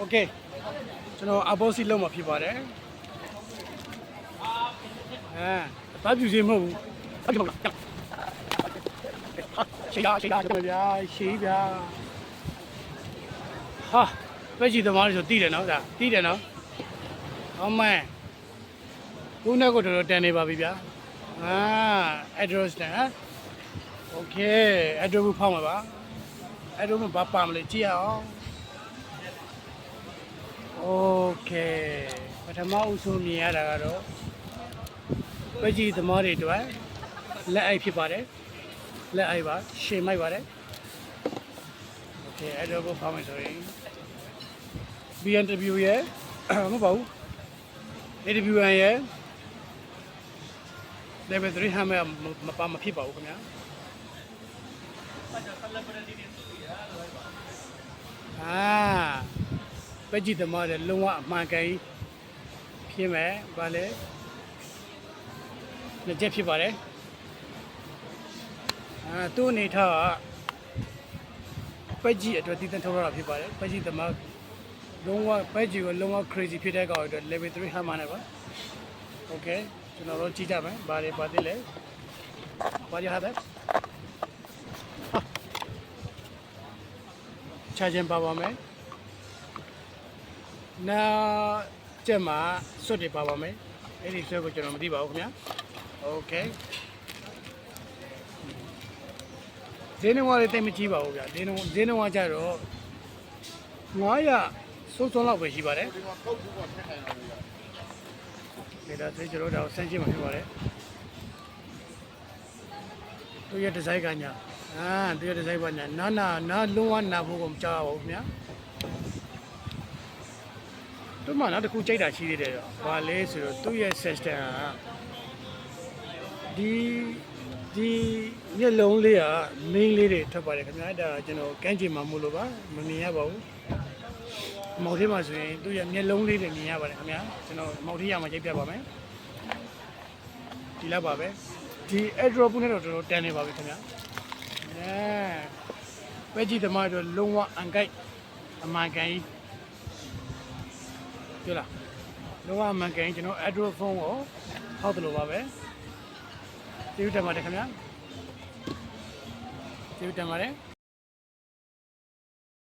Okay ကျွန်တော်အဘောစီလုံးမှာဖြစ်ပါတယ်ဘာပြူစီမဟုတ်ဘူးဟုတ်ကဲ့ရှေးရဗျာရှေးဗျာဟာပဲကြည့်သမားတွေဆိုတီးတယ်နော်ဒါတီးတယ်နော်ဟောမန်ခုနကတော်တော်တန်နေပါပြီဗျာaddress နဲ့ Okay address ဖောက်မှာပါ address မှာဘာပါမလဲကြည့်ရအောင် Okay ပထမအဦးဆုံးမြင်ရတာကတော့ပဲကြည့်သမားတွေအတွက်လက်အိုက်ဖြစ်ပါတယ်လက်အိုက်ပါရှေ့မိုက်ပါတယ် Okay အဲ့တော့ကိုဖောင်းမယ်ဆိုရင် BMW ရဲ့မဟုတ်ပါဘူး AWN ရဲ့ level 3 hammer မပါမဖြစ်ပါဘူးခင်ဗျာပဲကြည့်သမားတွေလုံးဝအမှန်ကန်ဖြစ်မယ်ဗာလေလက်ချက်ဖြစ်ပါတယ်သူ့အနေထားကပဲကြည့်အတွက်တည်တံ့ထုတ်ရတာဖြစ်ပါတယ်ပဲကြည့်သမားလုံးဝပဲကြည့်ကိုလုံးဝ crazy ဖြစ်တဲ့ကောင်အတွက် level 3 hammer နဲ့ပါ Okay ကျွန်တော်တို့ကြည့်ကြမယ်ဗာလေပါသေးလေဘာရဟာချာခြင်းပါပါမယ်နာကျက်မှာစွတ်တွေပါပါမယ်အဲ့ဒီစွတ်ကိုကျွန်တော်မသိပါဘူးခင်ဗျာ Okay ဈေးနှုန်းကလည်းတိတ်မကြီးပါဘူးဗျာဈေးနှုန်းကကြတော့900စုံလောက်ပဲရှိပါတယ်ဒါဆိုကျွန်တော်တို့ဆန်းရှင်းမှာဖြစ်ပါတယ်သူရဲ့ဒီဇိုင်းကညာသူရဲ့ဒီဇိုင်းကညာနာလုံးဝနာဖို့ကိုမကြောက်ဘူးခင်ဗျာသူမှနောက်တစ်ခုကြိုက်တာရှိသေးတယ်တော့ဘာလဲဆိုတော့သူ့ရဲ့ system ကဒီမျက်လုံးလေးက main လေးတွေထွက်ပါတယ်ခင်ဗျာဒါကျွန်တော်ကန်းချင်မှာမို့လို့ပါမမြင်ရပါဘူးမောက်သေးမှာဆိုရင်သူ့ရဲ့မျက်လုံးလေးတွေမြင်ရပါတယ်ခင်ဗျာကျွန်တော်မောက်သေးရမှာကြိုက်ပြပါမယ်ဒီလောက်ပါပဲဒီ airdrop နဲ့တော့တော်တော်တန်နေပါပြီခင်ဗျာပဲကြည့်သမားတို့လုံးဝအန်ကိုက်အမှန်ကန်ကြီးပြောလားလုံးဝအမှန်ကန်ကျွန်တော် Android phone ကိုဟောက်တယ်လို့ပါပဲကျေးဇူးတင်ပါတယ်ခင်ဗျာကျေးဇူးတင်ပါတယ်